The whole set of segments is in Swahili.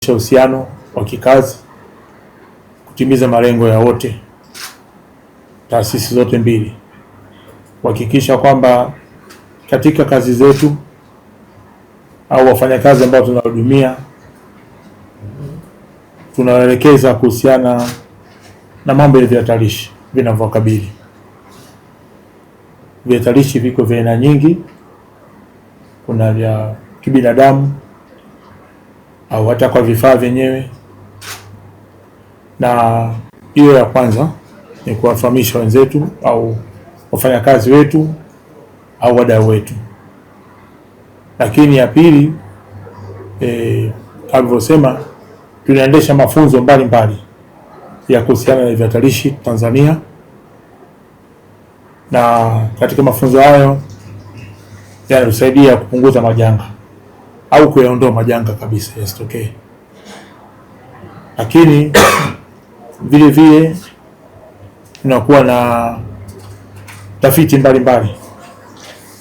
kuimarisha uhusiano wa kikazi, kutimiza malengo ya wote, taasisi zote mbili, kuhakikisha kwamba katika kazi zetu au wafanyakazi ambao tunahudumia tunaelekeza kuhusiana na mambo ya vihatarishi vinavyokabili. Vihatarishi viko vya aina nyingi, kuna vya kibinadamu au hata kwa vifaa vyenyewe, na hiyo ya kwanza ni kuwafahamisha wenzetu au wafanyakazi wetu au wadau wetu. Lakini ya pili, alivyosema, tunaendesha mafunzo mbalimbali ya kuhusiana na vihatarishi Tanzania, na katika mafunzo hayo yanatusaidia kupunguza majanga au kuyaondoa majanga kabisa yasitokee. Lakini vile vile tunakuwa na tafiti mbalimbali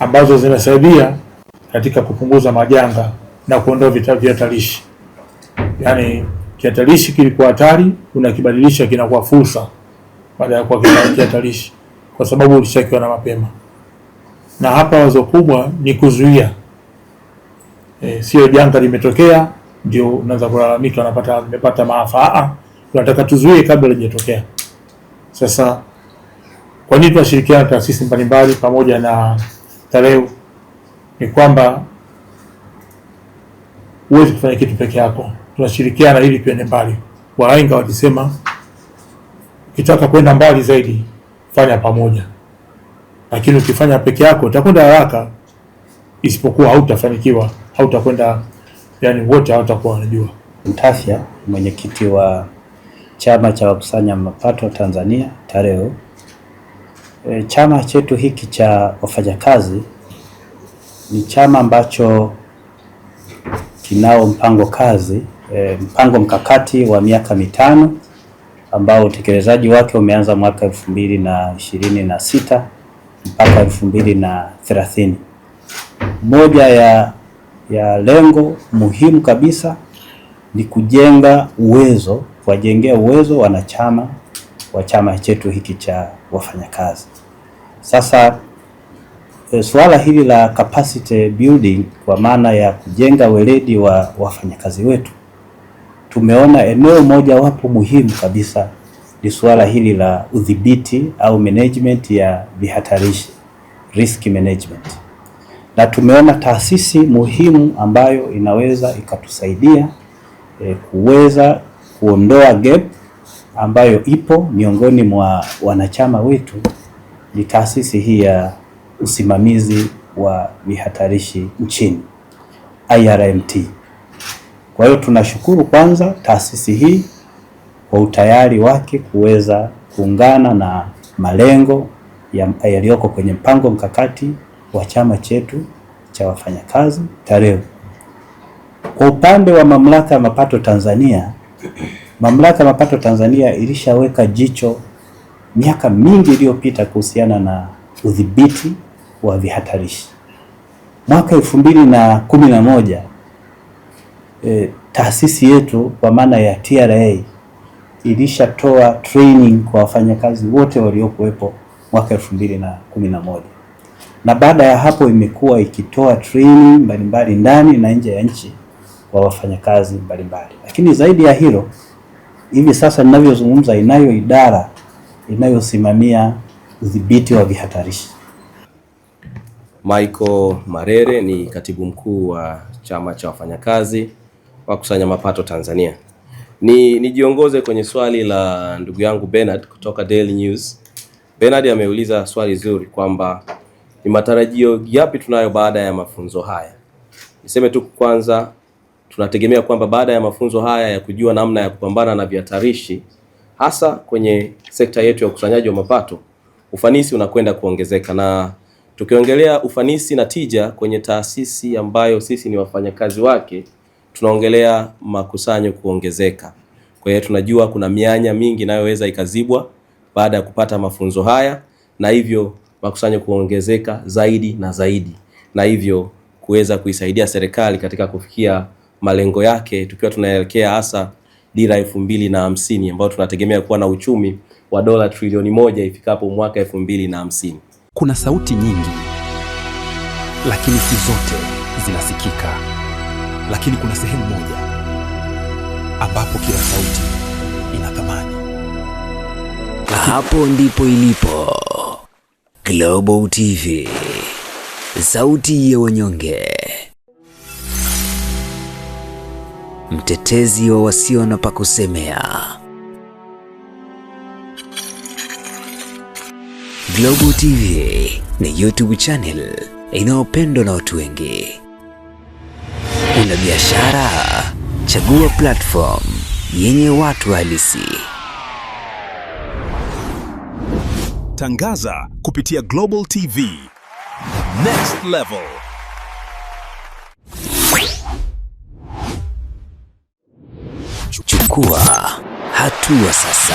ambazo zinasaidia katika kupunguza majanga na kuondoa vihatarishi. Yaani kihatarishi kilikuwa hatari, unakibadilisha kinakuwa fursa baada ya kuwa kihatarishi, kwa sababu ulishakiona mapema. Na hapa wazo kubwa ni kuzuia. Sio janga limetokea ndio unaanza kulalamika nimepata maafa. Tunataka tuzuie kabla lijatokea. Sasa kwa nini tunashirikiana na taasisi mbalimbali pamoja na TAREU? Ni kwamba huwezi kufanya kitu peke yako, tunashirikiana ili tuende mbali. Wahenga walisema ukitaka kwenda mbali zaidi fanya pamoja, lakini ukifanya peke yako utakwenda haraka, isipokuwa hautafanikiwa, hautakwenda, yani wote hawatakuwa wanajua. Mtafya, mwenyekiti wa chama cha wakusanya mapato Tanzania TAREU. Chama chetu hiki cha wafanyakazi ni chama ambacho kinao mpango mkakati wa miaka mitano ambao utekelezaji wake umeanza mwaka 2026 mpaka 2030. Moja ya lengo muhimu kabisa ni kuwajengea uwezo wanachama wa chama chetu hiki cha wafanyakazi. Sasa suala hili la capacity building, kwa maana ya kujenga weledi wa wafanyakazi wetu, tumeona eneo moja wapo muhimu kabisa ni suala hili la udhibiti au management ya vihatarishi, risk management. Na tumeona taasisi muhimu ambayo inaweza ikatusaidia kuweza kuondoa gap ambayo ipo miongoni mwa wanachama wetu ni taasisi hii ya usimamizi wa vihatarishi nchini, IRMT. Kwa hiyo tunashukuru kwanza taasisi hii kwa utayari wake kuweza kuungana na malengo yaliyoko kwenye mpango mkakati wa chama chetu cha wafanyakazi TAREU. Kwa upande wa Mamlaka ya Mapato Tanzania, Mamlaka ya Mapato Tanzania ilishaweka jicho miaka mingi iliyopita kuhusiana na udhibiti wa vihatarishi. Mwaka 2011 taasisi yetu kwa maana ya TRA ilishatoa training kwa wafanyakazi wote waliokuwepo mwaka 2011. Na baada ya hapo imekuwa ikitoa training mbalimbali ndani na nje ya nchi kwa wafanyakazi mbalimbali. Lakini zaidi ya hilo, hivi sasa ninavyozungumza inayo idara inayosimamia udhibiti wa vihatarishi. Michael Marere ni katibu mkuu wa chama cha wafanyakazi wakusanya mapato Tanzania. Nijiongoze kwenye swali la ndugu yangu Bernard kutoka Daily News. Bernard ameuliza swali zuri kwamba ni matarajio yapi tunayo baada ya mafunzo haya. Niseme tu kwanza, tunategemea kwamba baada ya mafunzo haya ya kujua namna ya kupambana na vihatarishi, hasa kwenye sekta yetu ya ukusanyaji wa mapato, ufanisi unakwenda kuongezeka. Na tukiongelea ufanisi na tija kwenye taasisi ambayo sisi ni wafanyakazi wake, tunaongelea makusanyo kuongezeka. Kwa hiyo tunajua kuna mianya mingi inayoweza ikazibwa baada ya kupata mafunzo haya, na hivyo makusanyo kuongezeka zaidi na zaidi, na hivyo kuweza kuisaidia serikali katika kufikia malengo yake, tukiwa tunaelekea hasa dira 2050 ambayo tunategemea kuwa na uchumi wa dola trilioni 1 ifikapo mwaka 2050. Kuna sauti nyingi, lakini si zote zinasikika. Lakini kuna sehemu moja ambapo kila sauti ina thamani. Hapo ndipo ilipo Global TV, sauti ya wanyonge, mtetezi wa wasio na pa kusemea. Global TV ni YouTube channel inayopendwa na watu wengi. Una biashara? Chagua platform yenye watu halisi. Tangaza kupitia Global TV. Next level. Chukua hatua sasa.